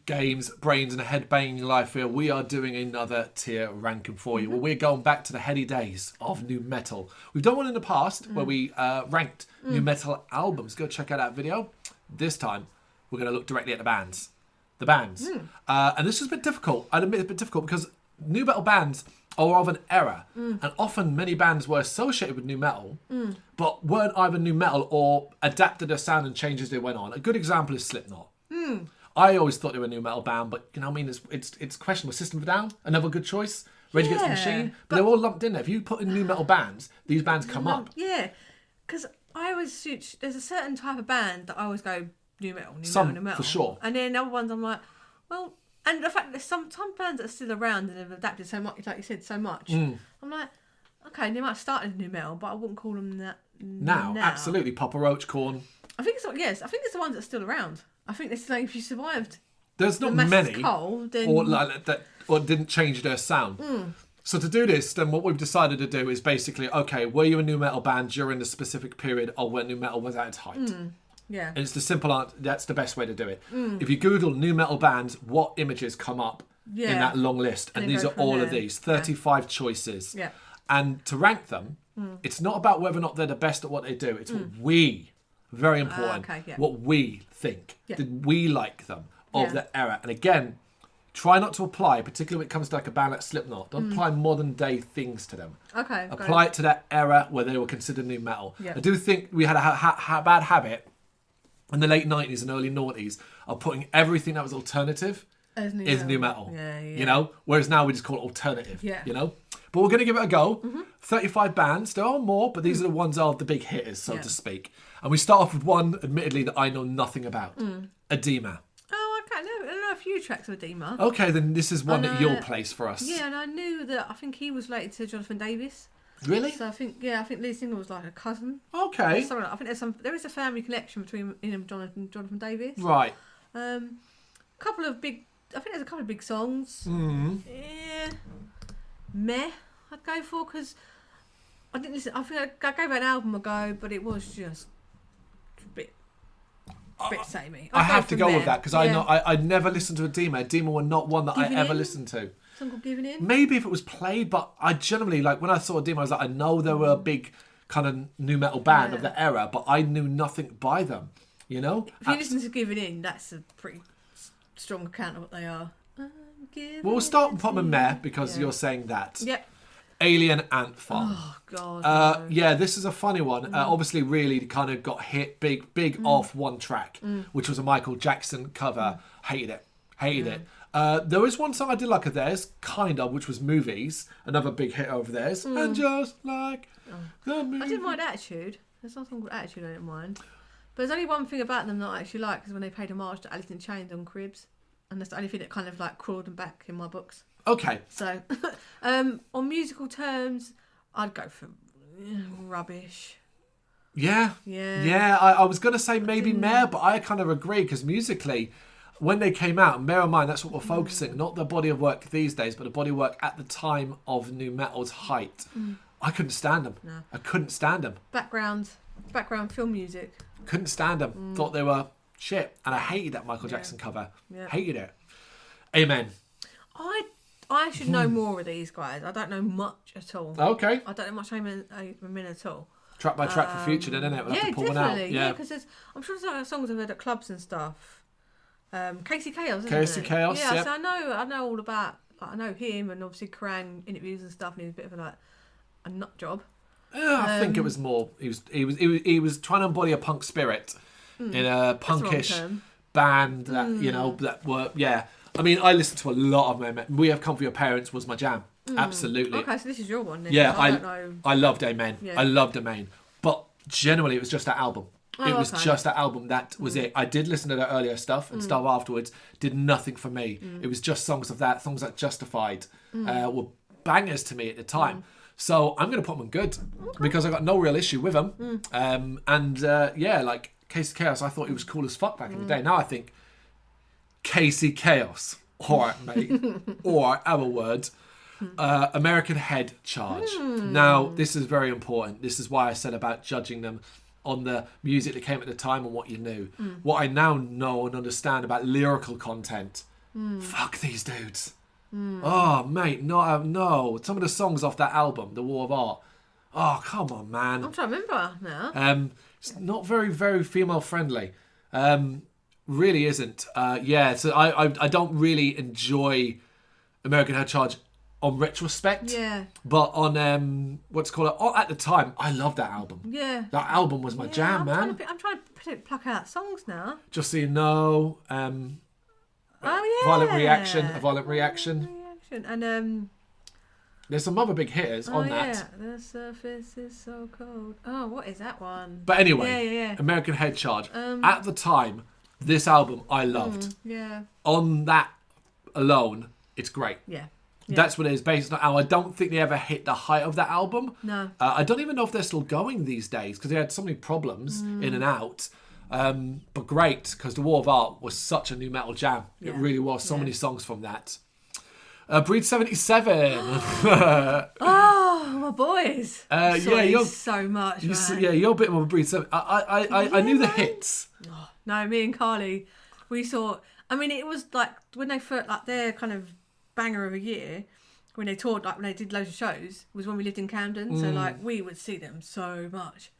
Games, Brains and a Head-Banging Life here. We are doing another tier ranking for you. Well, we're going back to the heady days of new metal. We've done one in the past where we ranked new metal albums. Go check out that video. This time, we're going to look directly at the bands. And this is a bit difficult. I'd admit it's a bit difficult because new metal bands are of an era. And often many bands were associated with new metal, but weren't either new metal or adapted their sound and changed as they went on. A good example is Slipknot. I always thought they were a new metal band, but you know what I mean? It's questionable. System of a Down, another good choice. Rage Against the Machine, but they're all lumped in there. If you put in new metal bands, these bands come up. Yeah, because I always there's a certain type of band that I always go new metal, new metal, for sure. And then other ones I'm like, well, and the fact that some bands that are still around and have adapted so much, like you said, so much. I'm like, okay, they might have started as new metal, but I wouldn't call them that now. Absolutely, Papa Roach, Korn. I think it's the ones that are still around. I think it's like if you survived. There's not many, cold, then... or didn't change their sound. So to do this, then what we've decided to do is basically, okay, were you a new metal band during the specific period of when new metal was at its height? Yeah. And it's the simple answer. That's the best way to do it. If you Google new metal bands, what images come up in that long list? And these are all of these, 35 choices. Yeah. And to rank them, it's not about whether or not they're the best at what they do. It's what we, very important, what we think. Yeah. Did we like them of the era? And again, try not to apply, particularly when it comes to like a band like Slipknot. Don't apply modern day things to them. Okay. Apply it to that era where they were considered new metal. Yeah. I do think we had a bad habit in the late 90s and early noughties of putting everything that was alternative as new metal. Yeah. You know? Whereas now we just call it alternative. Yeah. You know? But we're going to give it a go. 35 bands. There are more, but these are the ones of the big hitters, so to speak. And we start off with one, admittedly, that I know nothing about. Edema. Oh, okay. I know a few tracks of Edema. Okay, then this is one that you'll place for us. Yeah, and I knew that I think he was related to Jonathan Davis. Really? So I think lead singer was like a cousin. Okay. Something like, I think there is a family connection between him and Jonathan Davis. Right. I think there's a couple of big songs. Yeah. Meh, I'd go for, because I didn't listen. I think I gave it an album ago, but it was just a bit samey. I have to go with that because I know I never listened to Edema. Edema were not one that I ever listened to. Song called Giving In? Maybe if it was played, but I generally, like, when I saw Edema, I was like, I know they were a big kind of new metal band of the era, but I knew nothing by them, you know? If you listen to Giving In, that's a pretty strong account of what they are. Well, we'll start with Pop and Meh because you're saying that. Yep. Alien Ant Farm. Oh, God. Yeah, this is a funny one. Obviously, really kind of got hit big off one track, which was a Michael Jackson cover. Hated it. There is one song I did like of theirs, kind of, which was Movies, another big hit over theirs. And just like the movie. I didn't mind Attitude. There's something called Attitude I didn't mind. But there's only one thing about them that I actually like, is when they paid homage to Alice in Chains on Cribs. And that's the only thing that kind of like crawled them back in my books. Okay. So, on musical terms, I'd go for Rubbish. Yeah. I was going to say maybe Meh, but I kind of agree because musically, when they came out, and bear in mind that's what we're focusing, not the body of work these days, but the body of work at the time of new metal's height. I couldn't stand them. No. I couldn't stand them. Background film music. Couldn't stand them. Thought they were shit, and I hated that Michael Jackson cover. Hated it. Amen. I should know more of these guys. I don't know much at all. Okay. I don't know much Amen at all. Track by track for future, then, isn't it? We'll have to pull definitely. One out. Yeah, because I'm sure there's songs I've heard at clubs and stuff. Casey Chaos, isn't Casey it? Chaos, yeah. So I know all about. Like, I know him, and obviously Kerrang interviews and stuff, and he was a bit of a nut job. Yeah, I think it was more. He was trying to embody a punk spirit in a punkish band that that were I mean, I listened to a lot of them. We Have Come For Your Parents was my jam. Absolutely. Okay, so this is your one then. Yeah, I don't know. I loved Amen. Yeah. I loved Amen. But generally, it was just that album. It was just that album. That was it. I did listen to the earlier stuff and stuff afterwards. Did nothing for me. It was just songs of that. Songs like Justified were bangers to me at the time. So I'm going to put them on good because I got no real issue with them. Like Casey Chaos, I thought he was cool as fuck back in the day. Now I think Casey Chaos. All right, mate. Or our word. American Head Charge. Now, this is very important. This is why I said about judging them on the music that came at the time and what you knew. What I now know and understand about lyrical content Fuck these dudes. Oh, mate, no. Some of the songs off that album, The War of Art. Oh, come on, man. I'm trying to remember now. It's not very, very female friendly. Really isn't. So I don't really enjoy American Head Charge on retrospect. Yeah. But on at the time, I loved that album. Yeah. That album was my jam, man. I'm trying to pluck out songs now. Just so you know. Oh yeah. Violent Reaction. A Violent Reaction. And there's some other big hitters on that. Yeah. The surface is so cold. Oh, what is that one? But anyway, American Head Charge. At the time, this album I loved. Yeah. On that alone, it's great. Yeah. That's what it is based on. I don't think they ever hit the height of that album. No. I don't even know if they're still going these days because they had so many problems in and out. But great, because The War of Art was such a new metal jam. Yeah. It really was. So many songs from that. Breed 77. Oh, my boys. You're so much, man. you're a bit more of a Breed 7. I knew the hits. Oh, no, me and Carly, we saw. I mean, it was like when they first, like their kind of banger of a year, when they toured, like when they did loads of shows, was when we lived in Camden. So like we would see them so much.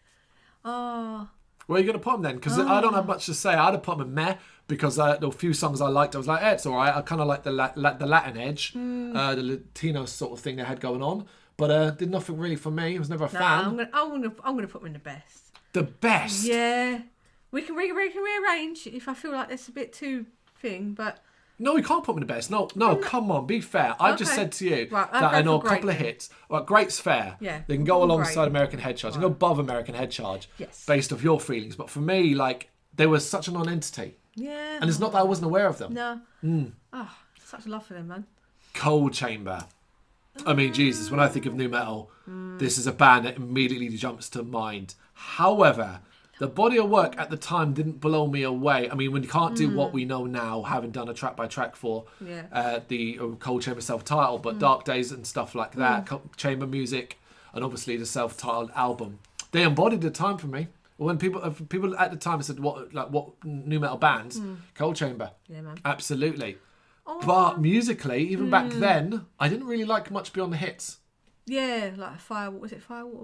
Oh. Where are you going to put them then? Because I don't have much to say. I'd have put them in meh because the few songs I liked, I was like, it's all right. I kind of like the Latin edge, the Latino sort of thing they had going on. But did nothing really for me. I was never a fan. I'm gonna put them in the best. The best? Yeah. We can rearrange if I feel like that's a bit too thing, but... No, we can't put them in the best. No, come on, be fair. I just said to you that I know a couple of hits. Well, Great's fair. Yeah. They can go alongside American Head Charge. They can go above American Head Charge. Yes. Based off your feelings. But for me, like, they were such a non-entity. Yeah. And it's not that I wasn't aware of them. No. Oh, such a love for them, man. Cold Chamber. I mean, Jesus, when I think of new metal, this is a band that immediately jumps to mind. However, the body of work at the time didn't blow me away. I mean, when you can't do what we know now, having done a track by track for the Cold Chamber self-titled, but Dark Days and stuff like that, chamber music, and obviously the self-titled album, they embodied the time for me. When people at the time said what new metal bands, Cold Chamber, yeah, man, absolutely. Oh. But musically, even back then, I didn't really like much beyond the hits. Yeah, like Firewater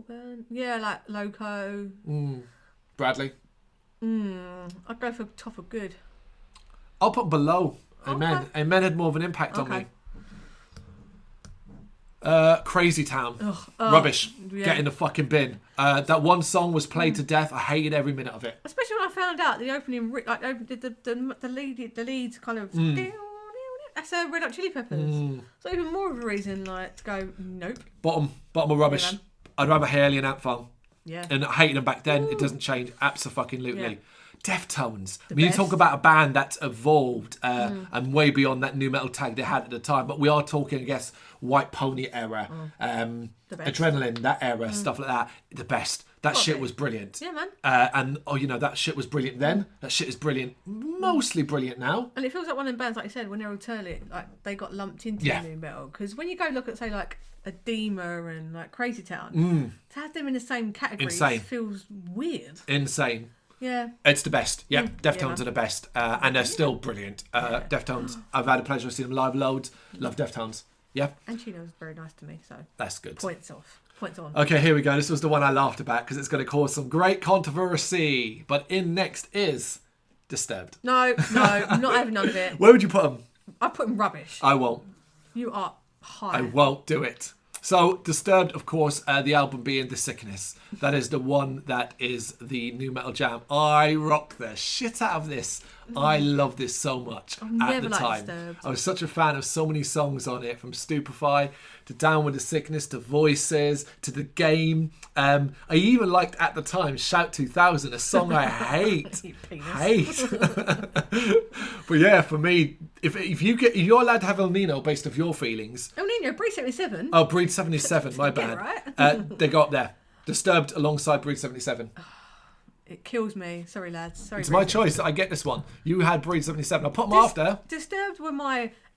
Burn? Yeah, like Loco. Bradley. I'd go for Top of Good. I'll put below. Amen. Okay. Amen had more of an impact on me. Crazy Town. Rubbish. Yeah. Get in the fucking bin. That one song was played to death. I hated every minute of it. Especially when I found out the opening, like the lead kind of. That's Red Hot Chili Peppers. So even more of a reason, like, to go nope. Bottom of rubbish. Yeah, I'd rather hear Alien Ant Farm. Yeah. And I hated them back then. It doesn't change. Abso-fucking-lutely. Yeah. Deftones. The I mean, best. you talk about a band that's evolved and way beyond that new metal tag they had at the time. But we are talking, I guess, White Pony era, Adrenaline, that era, stuff like that. The best. That shit was brilliant. Yeah, man. And that shit was brilliant then. That shit is brilliant. Mostly brilliant now. And it feels like one of them bands, like you said, when they're alternative, like they got lumped into new metal. Because when you go look at, say, like Edema and like Crazy Town, to have them in the same category feels weird. Insane. Yeah. It's the best. Yeah, Deftones are the best. And they're still brilliant. Deftones, I've had the pleasure of seeing them live loads. Love Deftones. Yeah. And Chino was very nice to me, so. That's good. Points off. Points on. Okay, here we go. This was the one I laughed about because it's going to cause some great controversy. But in next is Disturbed. No, I'm not having none of it. Where would you put them? I put them rubbish. I won't. You are high. I won't do it. So, Disturbed, of course, the album being The Sickness. That is the one that is the new metal jam. I rock the shit out of this. I love this so much at the time. Disturbed. I was such a fan of so many songs on it, from Stupefy to Down With The Sickness to Voices to The Game. I even liked at the time Shout 2000, a song I hate. But yeah, for me, if you're allowed to have El Nino based off your feelings. El Nino, Breed 77. Oh, Breed 77, my bad. Right? They go up there. Disturbed alongside Breed 77. It kills me. Sorry, lads. Sorry. It's my choice. I get this one. You had Breed 77. I'll put them after. Disturbed were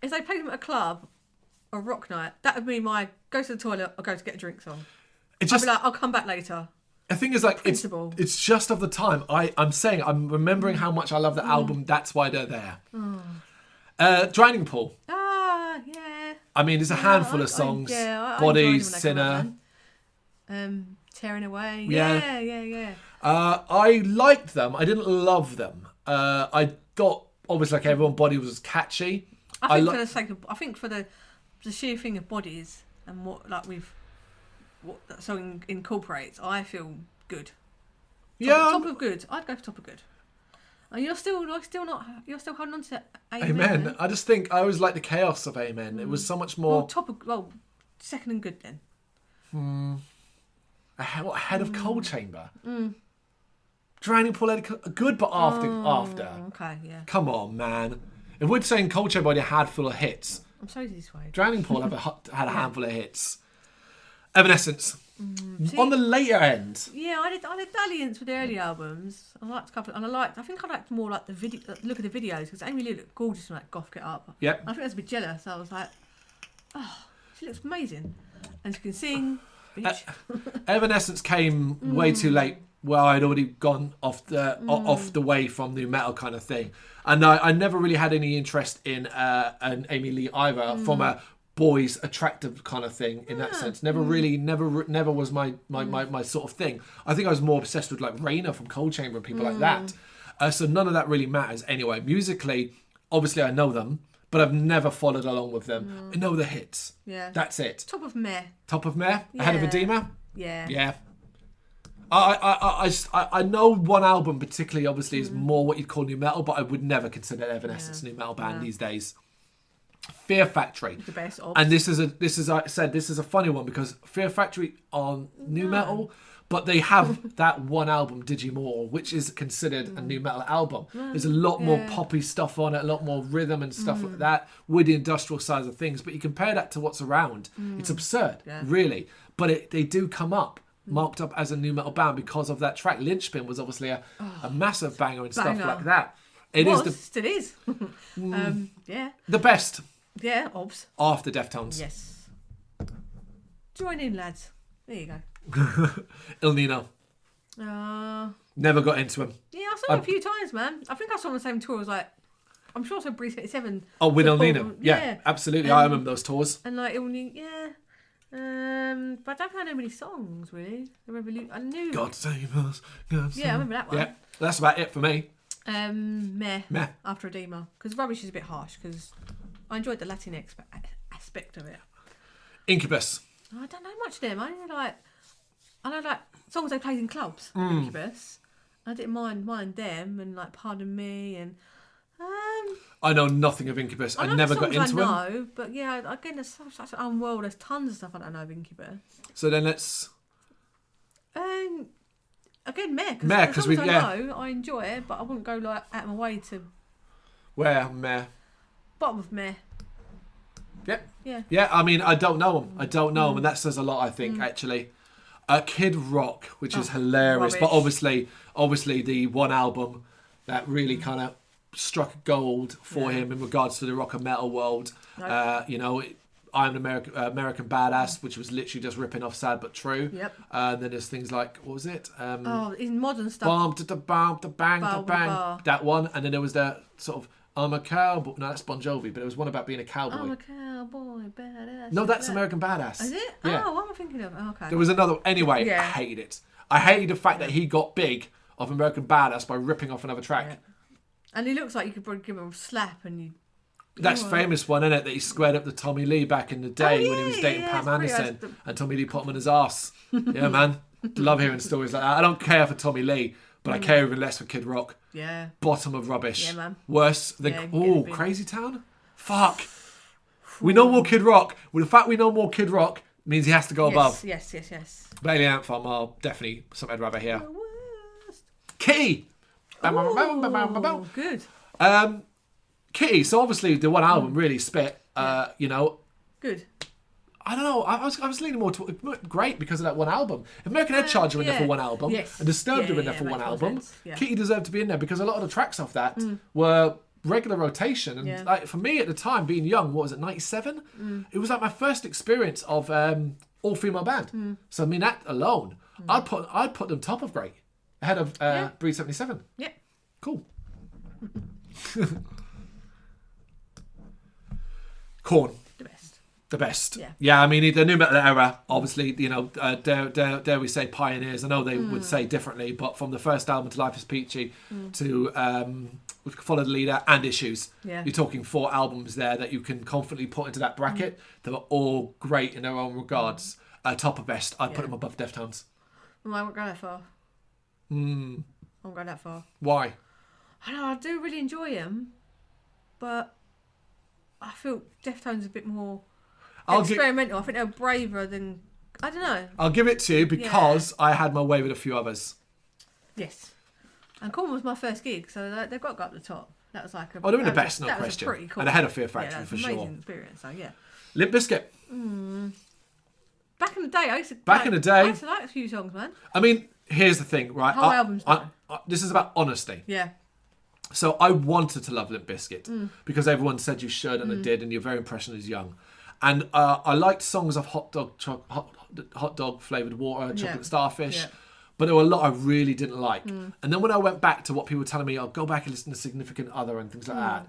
if they played them at a club or rock night, that would be my go to the toilet or go to get a drink song. I'd be like, I'll come back later. The thing is, like, it's just of the time. I'm remembering how much I love the album. That's why they're there. Drowning Pool. Ah, yeah. I mean, there's a handful of songs. I Body, enjoyed them when they came out, Sinner. man. Tearing Away. Yeah. Yeah. I liked them. I didn't love them. I thought, obviously, like everyone, Body was catchy. I think for the sake of, I think for the sheer thing of Bodies and what that song incorporates, I feel good. Top of good. I'd go for Top of Good. And you're still holding on to Amen. I just think I always liked the chaos of Amen. It was so much more. Second and good then. Ahead of Cold Chamber. Drowning Pool had good, but after. Okay, yeah. Come on, man. If we're saying Cold Chamber had a handful of hits, I'm sorry this way. Drowning Pool had a handful of hits. Evanescence. On the later end. Yeah, I did dalliance with the early albums. I liked a couple, and I think I liked more like the video. Look at the videos because Amy Lee looked gorgeous in like Goth Get Up. Yep. I think I was a bit jealous. I was like, oh, she looks amazing, and she can sing. Bitch. Evanescence came way too late. Well, I'd already gone off the way from new metal kind of thing, and I never really had any interest in an Amy Lee either from a boys attractive kind of thing in that sense. Never was my sort of thing. I think I was more obsessed with like Raina from Cold Chamber and people like that. So none of that really matters anyway. Musically, obviously I know them, but I've never followed along with them. I know the hits. Yeah. That's it. Top of Meh. Ahead of Edema. Yeah. Yeah. I know one album particularly obviously is more what you'd call new metal, but I would never consider Evanescence a new metal band these days. Fear Factory. The best of. And this is a funny one because Fear Factory are new metal, but they have that one album, Digimore, which is considered a new metal album. There's a lot more poppy stuff on it, a lot more rhythm and stuff like that with the industrial side of things. But you compare that to what's around, it's absurd, really. But they do come up, marked up as a new metal band because of that track. Lynchpin was obviously a massive banger and stuff like that. Still is. Yeah. The best. Yeah, obs. After Deftones. Yes. Join in, lads. There you go. Il Nino. Never got into him. Yeah, I saw him a few times, man. I think I saw him on the same tour. I was like, I'm sure I saw Breeze 87. Oh, with Il Nino. Yeah, absolutely. I remember those tours. And like Il Nino, yeah. But I don't know many songs, really. The Revolution. I knew. God save us. God save. Yeah, I remember that one. Yeah, that's about it for me. Meh. After Edema. Because Rubbish is a bit harsh, because I enjoyed the Latin aspect of it. Incubus. I don't know much of them. I know like songs they played in clubs. Incubus. I didn't mind them and like Pardon Me and. I know nothing of Incubus. I never got into them. I know, but yeah, again, there's such an unworld. There's tons of stuff I don't know of Incubus. So then let's. Again, Meh. Because we know, I enjoy it, but I wouldn't go like out of my way to. Where Meh? Bottom of Meh. Yep. Yeah. Yeah. I mean, I don't know them. And that says a lot. I think actually. Kid Rock, which is hilarious, rubbish. but obviously the one album that really kind of struck gold for him in regards to the rock and metal world. Nope. I'm an American Badass, which was literally just ripping off Sad But True. Yep. Then there's things like, what was it? In modern stuff. Bam, da bang, da bang. Bar. That one. And then there was the sort of, I'm a cowboy. No, that's Bon Jovi, but it was one about being a cowboy. I'm a cowboy, badass. No, that's American Badass. Is it? Yeah. Oh, what am I thinking of? Oh, okay. There was another. Anyway, Yeah. I hated it. I hated the fact that he got big of American Badass by ripping off another track. Yeah. And he looks like you could probably give him a slap and you. That's famous one, isn't it? That he squared up to Tommy Lee back in the day when he was dating Pam Anderson, and Tommy Lee put him on his ass. Yeah, man. Love hearing stories like that. I don't care for Tommy Lee, but I care even less for Kid Rock. Yeah. Bottom of rubbish. Yeah, man. Worse than Yeah, Crazy Town. Fuck. We know more Kid Rock. Well, the fact we know more Kid Rock means he has to go above. Yes. Bailey Anthem are definitely something I'd rather hear. The worst. Kitty. Oh, good. Kitty. So obviously the one album really spit. Good. I don't know. I was leaning more to great because of that one album. American Head Charger in there for one album, Yes. and Disturbed are in there for one makes more album. sense. Yeah. Kitty deserved to be in there because a lot of the tracks off that were regular rotation. And like for me at the time, being young, what was it, 97? It was like my first experience of all female band. So I mean that alone, I'd put them top of great, ahead of Breed 77. Yeah. Cool. Korn. The best. The best. Yeah. I mean, the new metal era, obviously, dare we say pioneers. I know they would say differently, but from the first album to Life is Peachy to Follow the Leader and Issues, you're talking 4 albums there that you can confidently put into that bracket. They were all great in their own regards. Top of best. I'd put them above Deftones. I won't go that far. I won't go that far. Why? I know, I do really enjoy them, but I feel Deftones a bit more experimental. I think they're braver than... I don't know. I'll give it to you because I had my way with a few others. Yes. And Korn was my first gig, so they've got to go up the top. That was like a... Oh, they were the best, no question. That was pretty cool. And ahead of Fear Factory, for sure. Amazing experience, so yeah. Limp Bizkit. Back in the day, I used to... Back in the day... I used to like a few songs, man. I mean, here's the thing, right? Whole albums, this is about honesty. Yeah. So I wanted to love Limp Bizkit because everyone said you should, and I did, and you're very impressionable as young. And I liked songs of hot dog flavoured water, chocolate starfish, but there were a lot I really didn't like. And then when I went back to what people were telling me, I'll go back and listen to Significant Other and things like that,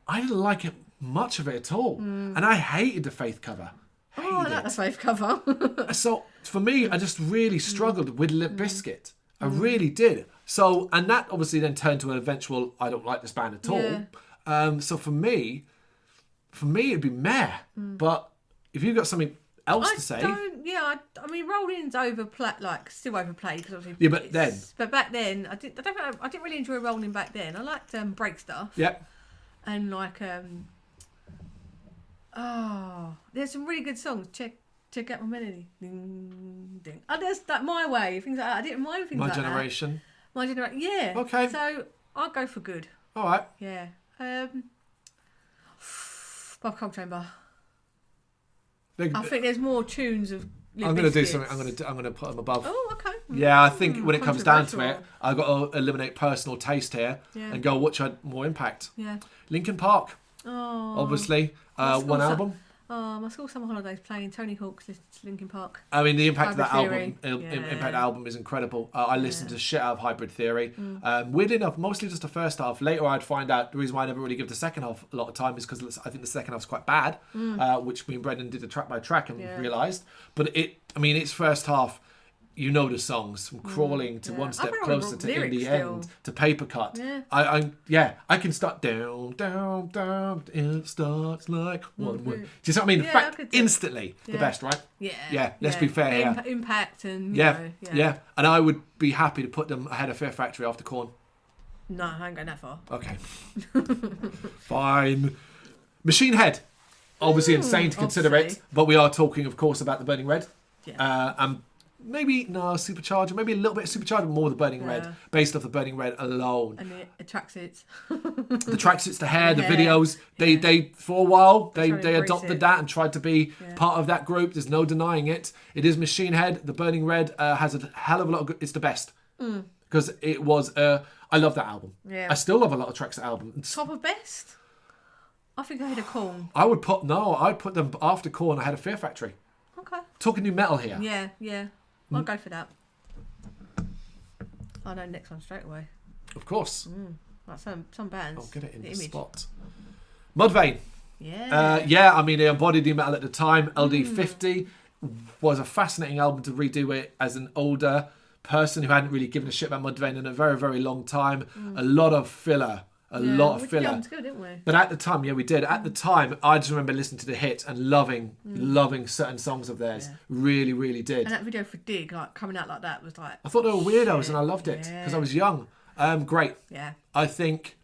I didn't like it, much of it at all. And I hated the Faith cover. Oh, I like the Faith cover. So for me, I just really struggled with Limp Bizkit. I really did. So, and that obviously then turned to an eventual, I don't like this band at all. So for me, it'd be meh. But if you've got something else to say... I mean, Rolling's still overplayed. Cause obviously yeah, but then... But back then, I didn't really enjoy Rolling back then. I liked break stuff. Yep. And like... there's some really good songs. Check out my melody. Ding, ding. Oh, there's like My Way, things like that. I didn't mind things My like Generation. that. My Generation, yeah. Okay. So I'll go for good. All right. Yeah. Bob Cold-Chamber. I think there's more tunes of. I'm going to do something. I'm going to put them above. Oh, okay. Yeah, I think when it comes down to it, I've got to eliminate personal taste here and go which had more impact. Yeah. Linkin Park. Oh. Obviously, one album. My school summer holidays playing Tony Hawk's Linkin Park. I mean, the impact of that Hybrid album, Theory. impact album is incredible. I listened to shit out of Hybrid Theory. Weird enough, mostly just the first half. Later, I'd find out the reason why I never really give the second half a lot of time is because I think the second half's quite bad, which me and Brendan did the track by track and realised. But its first half. You know the songs from Crawling to One Step Closer to In the End to Paper Cut. Yeah. I can start down. It starts like one word. Do you see what I mean? In fact, instantly the best, right? Yeah. Yeah. Let's be fair here. Impact and yeah. And I would be happy to put them ahead of Fear Factory after Korn. No, I ain't going that far. Okay. Fine. Machine Head. Obviously insane to consider it, but we are talking, of course, about the Burning Red. Yeah. And maybe Supercharger, maybe a little bit of Supercharger, but more the Burning Red, based off the Burning Red alone. And the tracksuits. The tracksuits, the hair, the videos. They for a while they adopted that and tried to be part of that group. There's no denying it. It is Machine Head. The Burning Red has a hell of a lot of good. It's the best because it was. I love that album. Yeah. I still love a lot of tracks of that album. Top of best. I think I had a Korn. I'd put them after Korn. I had a Fear Factory. Okay. Talking new metal here. Yeah. I'll go for that. I know the next one straight away. Of course. Like some bands. I'll get it in the spot. Mudvayne. Yeah. I mean, they embodied new metal at the time. LD50 was a fascinating album to redo it as an older person who hadn't really given a shit about Mudvayne in a very, very long time. A lot of filler. A lot of filler. Good, didn't we? But at the time, we did. At the time, I just remember listening to the hits and loving certain songs of theirs. Really, really did. And that video for Dig, like coming out like that, was like... I thought they were weirdos and I loved it because I was young. Great. Yeah. I think...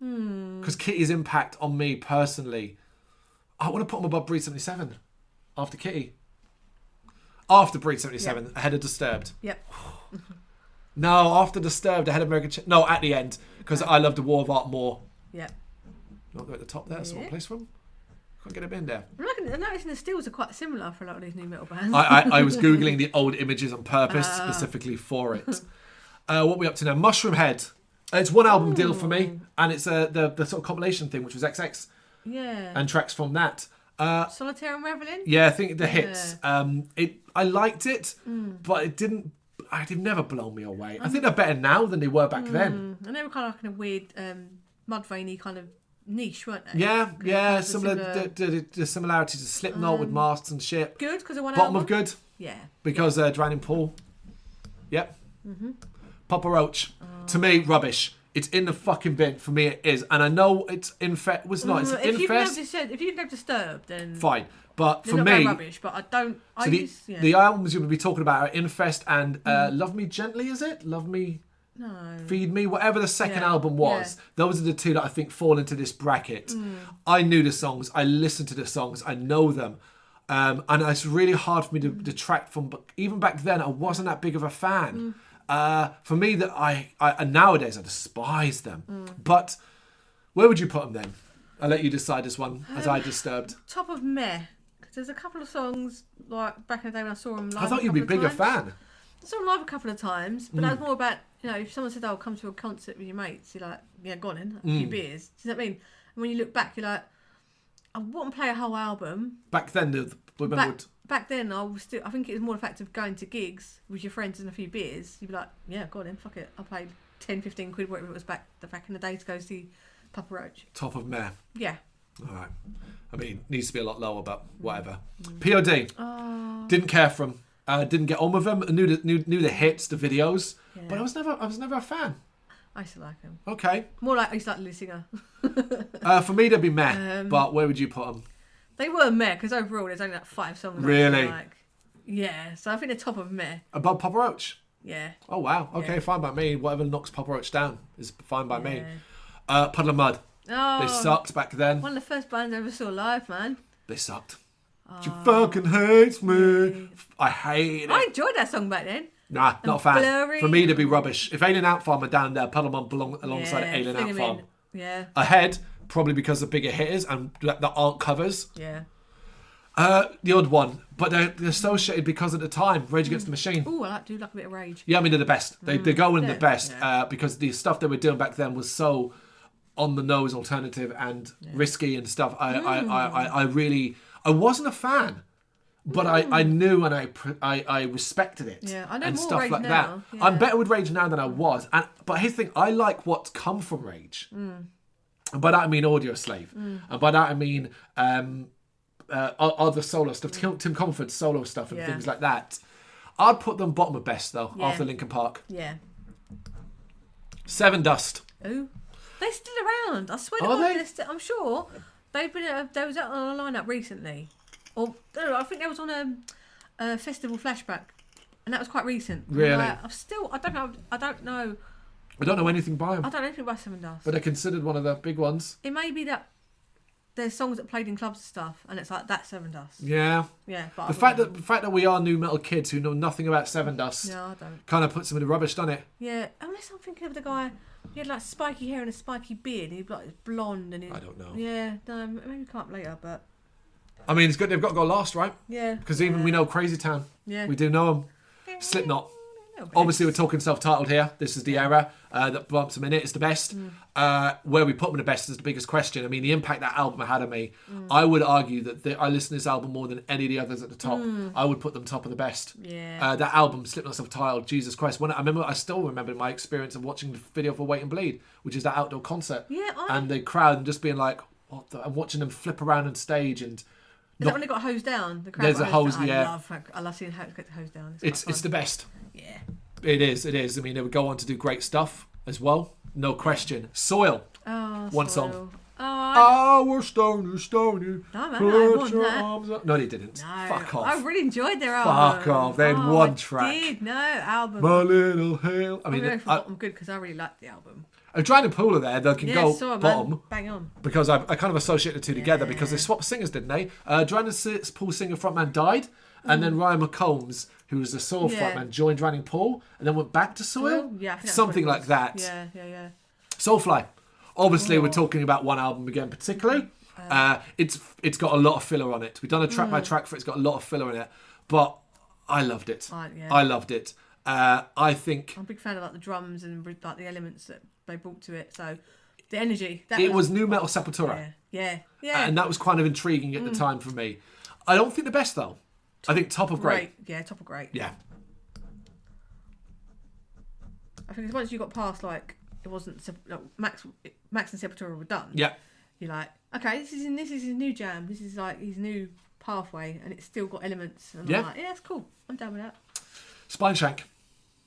Because Kitty's impact on me personally, I want to put them above Breed 77 after Kitty. After Breed 77, ahead of Disturbed. Yep. No, after Disturbed, ahead of American... No, at the end, because I love the War of Art more. Yeah. Not go at the top there, that's what place from. Can't get a bin there. I'm noticing the stills are quite similar for a lot of these new metal bands. I was Googling the old images on purpose, specifically for it. What are we up to now? Mushroom Head. It's one album deal for me, and it's the sort of compilation thing, which was XX. Yeah. And tracks from that. Solitaire and Reveling? Yeah, I think the hits. I liked it, but it didn't... They've never blown me away. I think they're better now than they were back then. And they were kind of like in a weird Mudvayne-y kind of niche, weren't they? Yeah. Similar. The similarities of Slipknot with masks and shit. Good because of one Bottom album. of good. Yeah. Because Drowning Pool. Yep. Papa Roach. To me, rubbish. It's in the fucking bin. For me, it is. And I know it's Infest. Was not. It's If Infest. if you didn't have Disturbed, then Fine. But they're for not me, very rubbish. But I don't. so the albums you'll be talking about are Infest and Love Me Gently, is it? Love Me... No. Feed Me, whatever the second album was. Those are the two that I think fall into this bracket. I knew the songs. I listened to the songs. I know them. And it's really hard for me to detract from... But even back then, I wasn't that big of a fan. For me, that I nowadays, I despise them. But where would you put them then? I'll let you decide this one, as I Disturbed. Top of meh. Because there's a couple of songs, like, back in the day when I saw them live. I thought you'd be a bigger fan. I saw them live a couple of times, but that was more about, if someone said, come to a concert with your mates, you're like, yeah, go on then, a few beers. Do you know what I mean? And when you look back, you're like, I wouldn't play a whole album. Back then, the women would... Back then, I think it was more the fact of going to gigs with your friends and a few beers. You'd be like, yeah, go on then, fuck it. I'll pay 10, 15 quid, whatever it was back in the day to go see Papa Roach. Top of meh. Yeah. All right. I mean, needs to be a lot lower, but whatever. POD. Didn't care for them. Didn't get on with them. Knew the hits, the videos, but I was never a fan. I used to like them. Okay. More like I used to like Lily Singer. For me, they'd be meh. But where would you put them? They were meh because overall there's only like 5 songs. Really? Like, yeah. So I think they're top of meh. Above Papa Roach. Yeah. Oh wow. Okay, fine by me. Whatever knocks Papa Roach down is fine by me. Puddle of Mud. Oh, They sucked back then. One of the first bands I ever saw live, man. They sucked. She fucking hates me. I hate it. I enjoyed that song back then. Nah, not a fan. Blurry. For me, they'd be rubbish. If Alien Ant Farm are down there, Puddle of Mud belong alongside Alien fling Ant 'em Farm. in. Yeah. Ahead, probably because of bigger hitters and that aren't covers. Yeah. The odd one, but they're associated because at the time, Rage Against the Machine. Ooh, I do like a bit of Rage. Yeah, I mean they're the best. They go in the Yeah, best yeah. because the stuff they were doing back then was so on the nose, alternative and risky and stuff. I really wasn't a fan, but I knew and I respected it. Yeah, I know and more stuff Rage like now. that. Yeah. I'm better with Rage now than I was. But here's the thing: I like what's come from Rage. And by that I mean Audio Slave, and by that I mean. Other solo stuff, Tim Comford's solo stuff and things like that. I'd put them bottom of best though, after Linkin Park. Yeah. Seven Dust. Ooh. They're still around. I swear to Are God, they? they're still, I'm sure they've been. They was out on a lineup recently, or I think they was on a festival flashback, and that was quite recent. Really? I don't know. I don't know anything by them. I don't know anything about Seven Dust. But they're considered one of the big ones. It may be that there's songs that played in clubs and stuff, and it's like that's Seven Dust. Yeah. Yeah. But The fact that we are new metal kids who know nothing about Seven Dust No, I don't. kind of puts them in the rubbish, doesn't it? Yeah, unless I'm thinking of the guy. He had like spiky hair and a spiky beard, and he'd like blonde and. I don't know. Yeah, no, maybe come up later, but. I mean, it's good they've got to go last, right? Yeah. Because even we know Crazy Town. Yeah. We do know them. Slipknot. Obviously, we're talking self-titled here. This is the era that bumps them in it. It's the best. Where we put them in the best is the biggest question. I mean, the impact that album had on me. I would argue that I listen to this album more than any of the others at the top. I would put them top of the best. Yeah. That album, Slipknot self-titled, Jesus Christ. I still remember my experience of watching the video for Wait and Bleed, which is that outdoor concert. Yeah, and the crowd and just being like, what the, and watching them flip around on stage and. Is that when they got hosed down? The crowd There's got a hose, down? yeah. I love seeing how it gets hosed down. It's quite fun. the best. Yeah. It is. I mean, they would go on to do great stuff as well. No question. Soil. Oh, One Soil. song. Oh, We're stony. no, man, I Put want your that. arms up. No, they didn't. No, Fuck off. I really enjoyed their album. Fuck off. They had one track. Did no album. My little hail. I I'm mean, going for bottom good because I really liked the album. a Drowning Pool are there. They can Yeah, go saw it, bottom. man. Bang on. Because I kind of associate the two together Yeah. because they swapped singers, didn't they? Drowning Pool singer frontman died, and then Ryan McCombs, who was the Soil Yeah. frontman, joined Drowning Pool and then went back to Soil. Yeah, I think that's Something what it like was. that. Yeah. Soulfly. Obviously, we're talking about one album again, particularly. It's got a lot of filler on it. We've done a track by track for it. It's got a lot of filler in it, but I loved it. Yeah. I loved it. I think I'm a big fan of like the drums and like the elements that they brought to it. So the energy. it was new metal Sepultura, Yeah. and that was kind of intriguing at the time for me. I don't think the best though. I think top of great. Yeah, top of great. Yeah. I think once you got past like it wasn't Max and Sepultura were done. Yeah. you're like, okay, this is his new jam. This is like his new pathway, and it's still got elements. And I'm like, yeah, it's cool. I'm down with that. Spine Shank.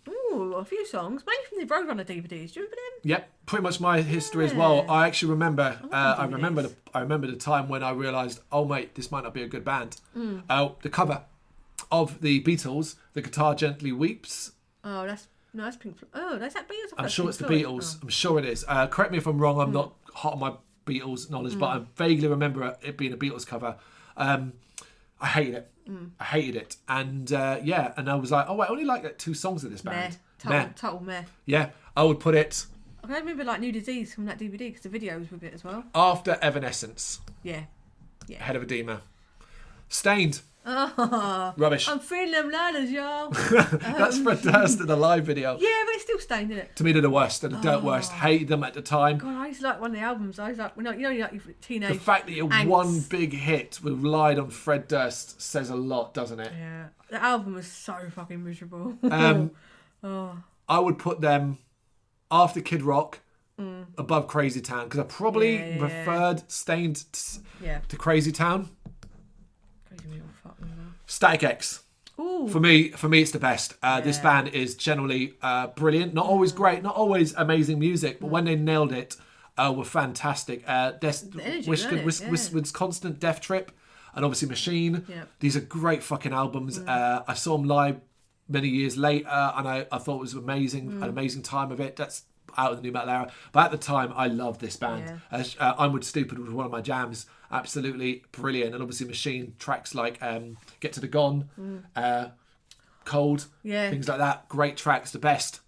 Ooh, a few songs, mainly from the Roadrunner DVDs. Do you remember them? Yep, pretty much my history as well. I actually remember. I DVDs. remember the time when I realised, oh mate, this might not be a good band. The cover of the Beatles, "The Guitar Gently Weeps." Oh, that's Pink Floyd. Oh, that's that Beatles. I'm sure it's the Beatles. I'm sure it is. Correct me if I'm wrong. I'm not hot on my Beatles knowledge, but I vaguely remember it being a Beatles cover. I hated it. I hated it. And and I was like, oh, I only like like 2 songs of this band. Total meh. Yeah, I would put it I remember like New Disease from that DVD because the video was with it as well. after Evanescence. Yeah. Head of Edema. Stained. Oh, Rubbish. I'm feeling them ladders, y'all. That's Fred Durst in the live video. Yeah, but it's still Stained, isn't it? To me, they're the worst. They're the dirt worst. Hated them at the time. God, I used to like one of the albums. I was like, you know, like teenage. The fact that your angst. one big hit relied on Fred Durst says a lot, doesn't it? Yeah, the album was so fucking miserable. I would put them after Kid Rock, above Crazy Town, because I probably preferred Stained to Crazy Town. Crazy Metal, fuck me, man. Static X. Ooh. For me, it's the best. This band is generally brilliant. Not always great, not always amazing music, but when they nailed it, were fantastic. With Constant, Death Trip, and obviously Machine. Yep. These are great fucking albums. I saw them live many years later, and I thought it was amazing, an amazing time of it. That's out of the new metal era. But at the time, I loved this band. Onward Stupid was one of my jams. Absolutely brilliant. And obviously Machine, tracks like Get to the Gone, Cold, things like that. Great tracks, the best.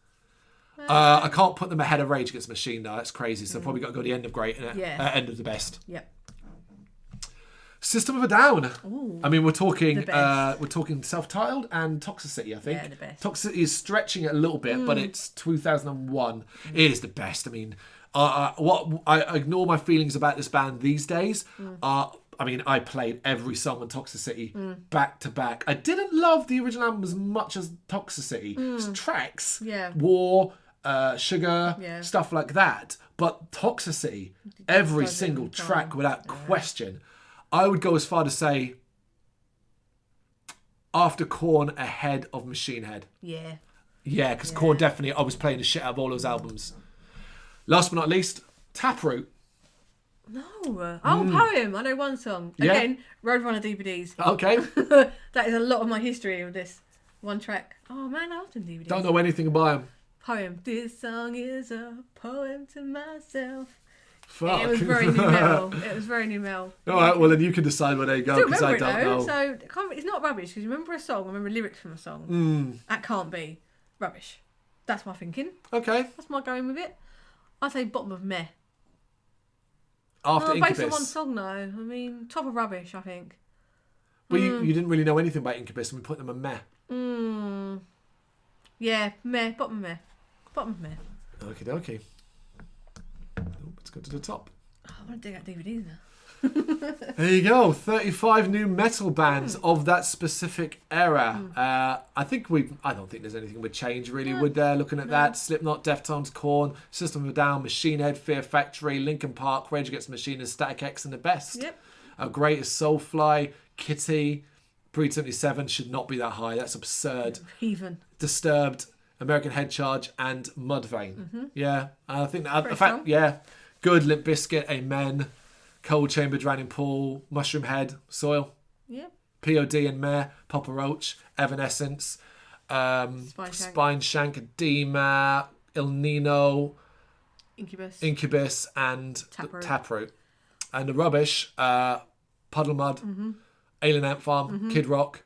I can't put them ahead of Rage Against the Machine though. That's crazy. So I've probably got to go the end of great and end of the best. Yep. System of a Down. Ooh, I mean, we're talking self-titled and Toxicity, I think. Yeah, the best. Toxicity is stretching it a little bit, but it's 2001. It is the best. I mean, I ignore my feelings about this band these days. I mean, I played every song on Toxicity back to back. I didn't love the original album as much as Toxicity. It's tracks, War, Sugar, stuff like that. But Toxicity, every single track without question. I would go as far to say after Korn, ahead of Machine Head. Yeah. Yeah, because Korn definitely, I was playing the shit out of all those albums. Last but not least, Taproot. No. Poem. I know one song. Yeah. Again, Roadrunner DVDs. Okay. That is a lot of my history of this one track. Oh man, I often DVDs. Don't know anything about him. Poem. This song is a poem to myself. Fuck. It was very new metal. All right, well then you can decide where they go Still because I remember don't it though, know. so it's not rubbish because you remember a song, remember lyrics from a song. That can't be rubbish. That's my thinking. Okay. That's my going with it. I'd say bottom of meh. After Incubus. Based on one song though. I mean, top of rubbish, I think. Well, you didn't really know anything about Incubus and we put them in meh. Yeah, meh. Bottom of meh. Bottom of meh. Okie dokie. Let's go to the top. Oh, I want to dig out DVDs now. There you go. 35 new metal bands of that specific era. I don't think there's anything would change really, would there? Looking at that, Slipknot, Deftones, Korn, System of a Down, Machine Head, Fear Factory, Linkin Park, Rage Against the Machine, and Static X, and the best. Yep. Our greatest Soulfly, Kitty, Breed 77 should not be that high. That's absurd. Heathen. Disturbed, American Head Charge, and Mudvayne. Yeah, I think that. Pretty In fact, strong. yeah, good. Limp Bizkit, Amen. Cold Chamber, Drowning Pool, Mushroom Head, Soil, Yep. POD and Mare, Papa Roach, Evanescence, Spine Shank, Edema, Il Nino, Incubus, and Taproot. Taproot. And the rubbish, Puddle Mud, Alien Ant Farm, Kid Rock,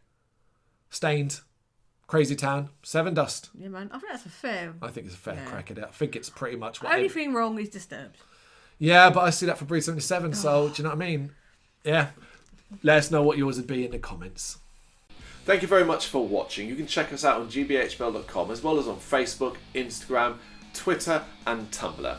Stained, Crazy Town, Seven Dust. Yeah, man. I think that's a fair. I think it's a fair crack at it. I think it's pretty much what. Only thing wrong is Disturbed. Yeah, but I see that for Breed 77, so do you know what I mean? Yeah. Let us know what yours would be in the comments. Thank you very much for watching. You can check us out on gbhbl.com as well as on Facebook, Instagram, Twitter and Tumblr.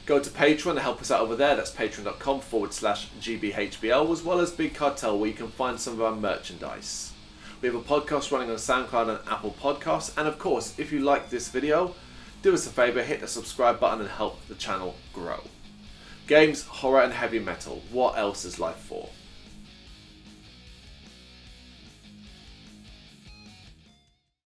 Go to Patreon and help us out over there. That's patreon.com/gbhbl as well as Big Cartel where you can find some of our merchandise. We have a podcast running on SoundCloud and Apple Podcasts. And of course, if you like this video, do us a favour, hit the subscribe button and help the channel grow. Games, horror, and heavy metal. What else is life for?